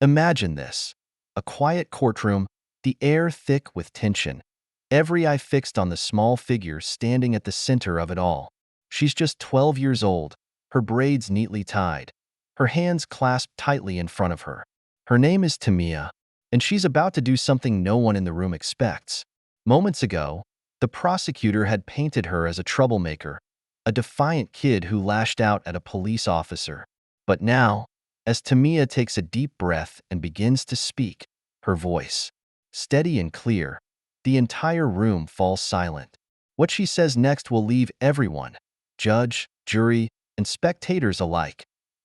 Imagine this. A quiet courtroom, the air thick with tension, every eye fixed on the small figure standing at the center of it all. She's just 12 years old, her braids neatly tied, her hands clasped tightly in front of her. Her name is Tamia, and she's about to do something no one in the room expects. Moments ago, the prosecutor had painted her as a troublemaker, a defiant kid who lashed out at a police officer. But now, as Tamia takes a deep breath and begins to speak, her voice, steady and clear, the entire room falls silent. What she says next will leave everyone, judge, jury, and spectators alike,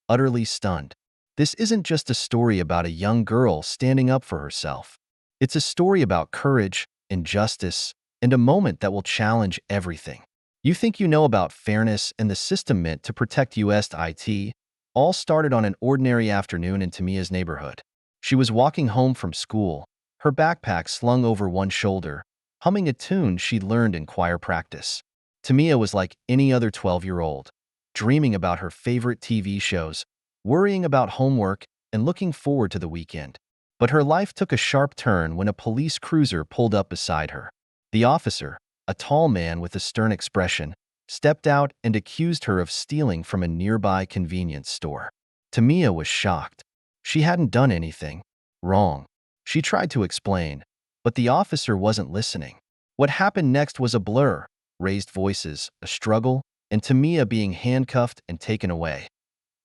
utterly stunned. This isn't just a story about a young girl standing up for herself. It's a story about courage, injustice, and a moment that will challenge everything. You think you know about fairness and the system meant to protect it all started on an ordinary afternoon in Tamia's neighborhood. She was walking home from school, her backpack slung over one shoulder, humming a tune she'd learned in choir practice. Tamia was like any other 12-year-old, dreaming about her favorite TV shows, worrying about homework, and looking forward to the weekend. But her life took a sharp turn when a police cruiser pulled up beside her. The officer, a tall man with a stern expression, stepped out and accused her of stealing from a nearby convenience store. Tamia was shocked. She hadn't done anything wrong. She tried to explain, but the officer wasn't listening. What happened next was a blur, raised voices, a struggle, and Tamia being handcuffed and taken away.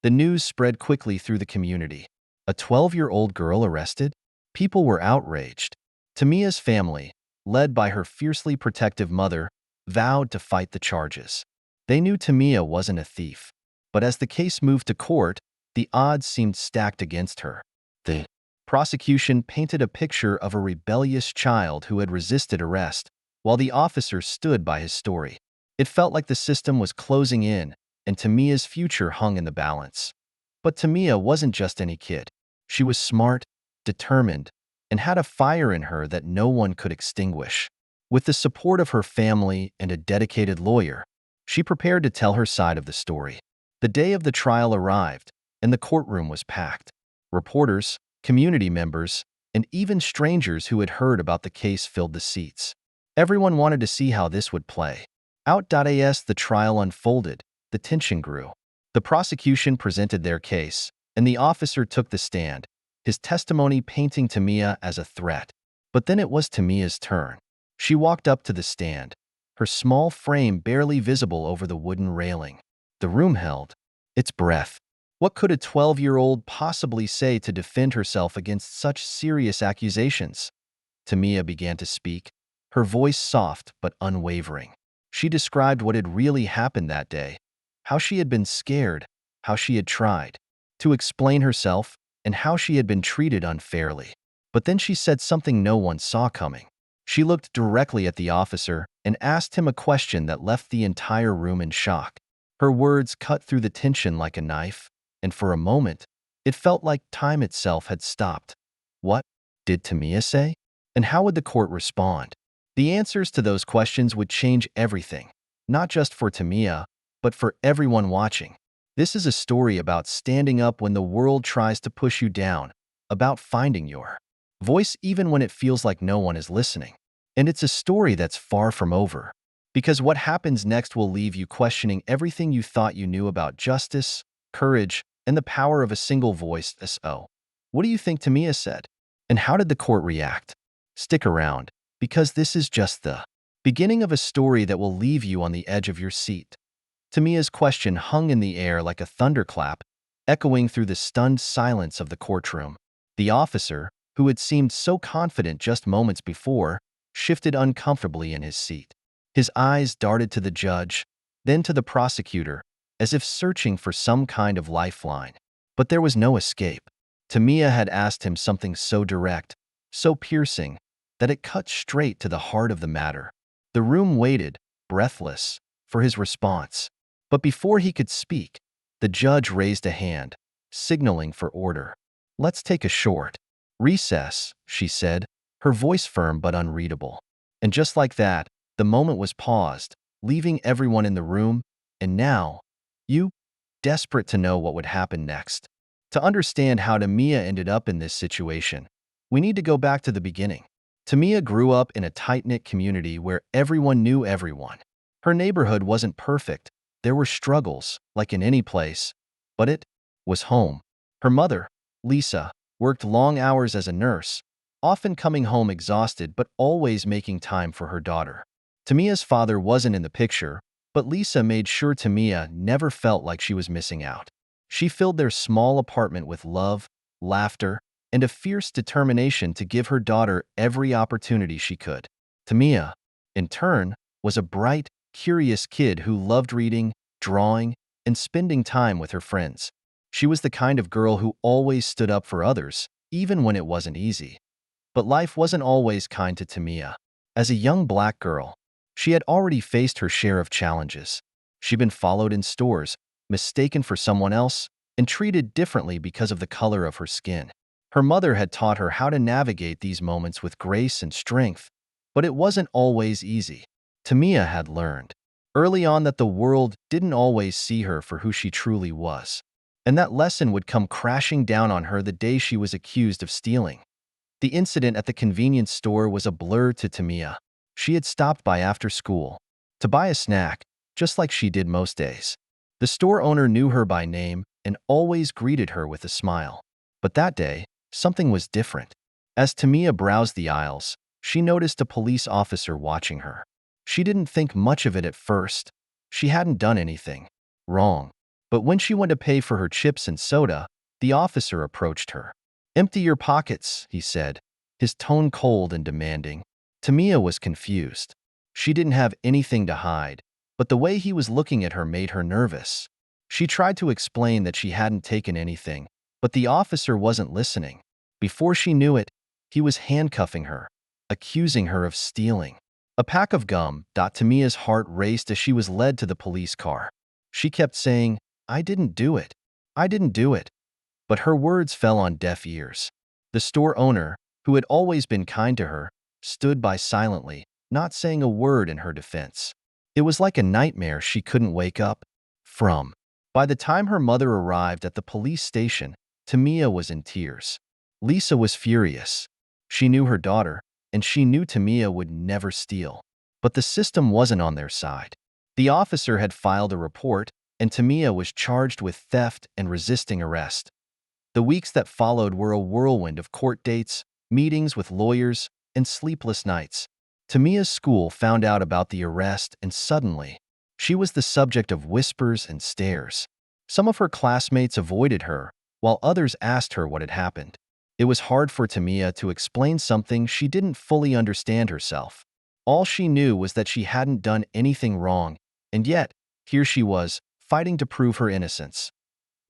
The news spread quickly through the community. A 12-year-old girl arrested? People were outraged. Tamia's family, led by her fiercely protective mother, vowed to fight the charges. They knew Tamia wasn't a thief, but as the case moved to court, the odds seemed stacked against her. The prosecution painted a picture of a rebellious child who had resisted arrest, while the officer stood by his story. It felt like the system was closing in, and Tamia's future hung in the balance. But Tamia wasn't just any kid. She was smart, determined, and had a fire in her that no one could extinguish. With the support of her family and a dedicated lawyer, she prepared to tell her side of the story. The day of the trial arrived, and the courtroom was packed. Reporters, community members, and even strangers who had heard about the case filled the seats. Everyone wanted to see how this would play out. As the trial unfolded, the tension grew. The prosecution presented their case, and the officer took the stand, his testimony painting Tamia as a threat. But then it was Tamia's turn. She walked up to the stand, her small frame barely visible over the wooden railing. The room held its breath. What could a 12-year-old possibly say to defend herself against such serious accusations? Tamia began to speak, her voice soft but unwavering. She described what had really happened that day, how she had been scared, how she had tried to explain herself, and how she had been treated unfairly. But then she said something no one saw coming. She looked directly at the officer and asked him a question that left the entire room in shock. Her words cut through the tension like a knife, and for a moment, it felt like time itself had stopped. What did Tamia say? And how would the court respond? The answers to those questions would change everything, not just for Tamia, but for everyone watching. This is a story about standing up when the world tries to push you down, about finding your voice even when it feels like no one is listening. And it's a story that's far from over, because what happens next will leave you questioning everything you thought you knew about justice, courage, and the power of a single voice. So, what do you think Tamia said? And how did the court react? Stick around, because this is just the beginning of a story that will leave you on the edge of your seat. Tamia's question hung in the air like a thunderclap, echoing through the stunned silence of the courtroom. The officer, who had seemed so confident just moments before, shifted uncomfortably in his seat. His eyes darted to the judge, then to the prosecutor, as if searching for some kind of lifeline. But there was no escape. Tamia had asked him something so direct, so piercing, that it cut straight to the heart of the matter. The room waited, breathless, for his response. But before he could speak, the judge raised a hand, signaling for order. "Let's take a short recess," she said, her voice firm but unreadable. And just like that, the moment was paused, leaving everyone in the room, and now, you, desperate to know what would happen next. To understand how Tamia ended up in this situation, we need to go back to the beginning. Tamia grew up in a tight-knit community where everyone knew everyone. Her neighborhood wasn't perfect. There were struggles, like in any place, but it was home. Her mother, Lisa, worked long hours as a nurse, often coming home exhausted but always making time for her daughter. Tamia's father wasn't in the picture, but Lisa made sure Tamia never felt like she was missing out. She filled their small apartment with love, laughter, and a fierce determination to give her daughter every opportunity she could. Tamia, in turn, was a bright, curious kid who loved reading, drawing, and spending time with her friends. She was the kind of girl who always stood up for others, even when it wasn't easy. But life wasn't always kind to Tamia. As a young black girl, she had already faced her share of challenges. She'd been followed in stores, mistaken for someone else, and treated differently because of the color of her skin. Her mother had taught her how to navigate these moments with grace and strength, but it wasn't always easy. Tamia had learned early on that the world didn't always see her for who she truly was, and that lesson would come crashing down on her the day she was accused of stealing. The incident at the convenience store was a blur to Tamia. She had stopped by after school to buy a snack, just like she did most days. The store owner knew her by name and always greeted her with a smile. But that day, something was different. As Tamia browsed the aisles, she noticed a police officer watching her. She didn't think much of it at first. She hadn't done anything wrong. But when she went to pay for her chips and soda, the officer approached her. "Empty your pockets," he said, his tone cold and demanding. Tamia was confused. She didn't have anything to hide, but the way he was looking at her made her nervous. She tried to explain that she hadn't taken anything, but the officer wasn't listening. Before she knew it, he was handcuffing her, accusing her of stealing a pack of gum. Tamia's heart raced as she was led to the police car. She kept saying, "I didn't do it. I didn't do it." But her words fell on deaf ears. The store owner, who had always been kind to her, stood by silently, not saying a word in her defense. It was like a nightmare she couldn't wake up from. By the time her mother arrived at the police station, Tamia was in tears. Lisa was furious. She knew her daughter, and she knew Tamia would never steal. But the system wasn't on their side. The officer had filed a report, and Tamia was charged with theft and resisting arrest. The weeks that followed were a whirlwind of court dates, meetings with lawyers, and sleepless nights. Tamia's school found out about the arrest, and suddenly, she was the subject of whispers and stares. Some of her classmates avoided her, while others asked her what had happened. It was hard for Tamia to explain something she didn't fully understand herself. All she knew was that she hadn't done anything wrong, and yet, here she was, fighting to prove her innocence.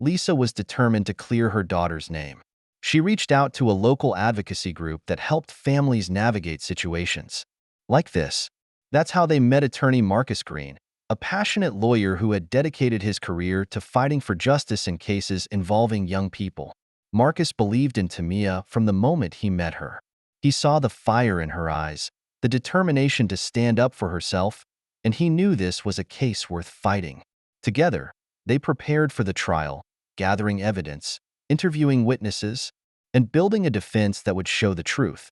Lisa was determined to clear her daughter's name. She reached out to a local advocacy group that helped families navigate situations like this. That's how they met attorney Marcus Green, a passionate lawyer who had dedicated his career to fighting for justice in cases involving young people. Marcus believed in Tamia from the moment he met her. He saw the fire in her eyes, the determination to stand up for herself, and he knew this was a case worth fighting. Together, they prepared for the trial, gathering evidence, interviewing witnesses, and building a defense that would show the truth.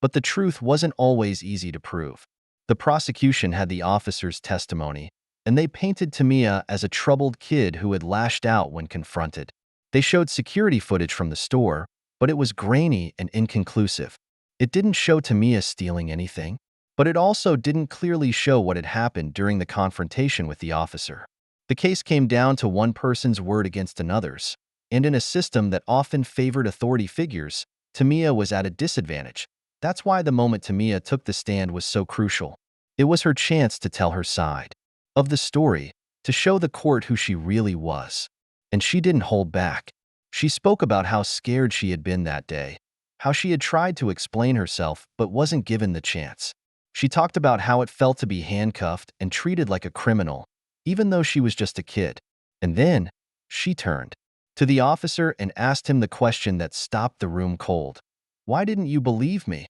But the truth wasn't always easy to prove. The prosecution had the officer's testimony, and they painted Tamia as a troubled kid who had lashed out when confronted. They showed security footage from the store, but it was grainy and inconclusive. It didn't show Tamia stealing anything, but it also didn't clearly show what had happened during the confrontation with the officer. The case came down to one person's word against another's, and in a system that often favored authority figures, Tamia was at a disadvantage. That's why the moment Tamia took the stand was so crucial. It was her chance to tell her side of the story, to show the court who she really was. And she didn't hold back. She spoke about how scared she had been that day, how she had tried to explain herself but wasn't given the chance. She talked about how it felt to be handcuffed and treated like a criminal, even though she was just a kid. And then, she turned to the officer and asked him the question that stopped the room cold. "Why didn't you believe me?"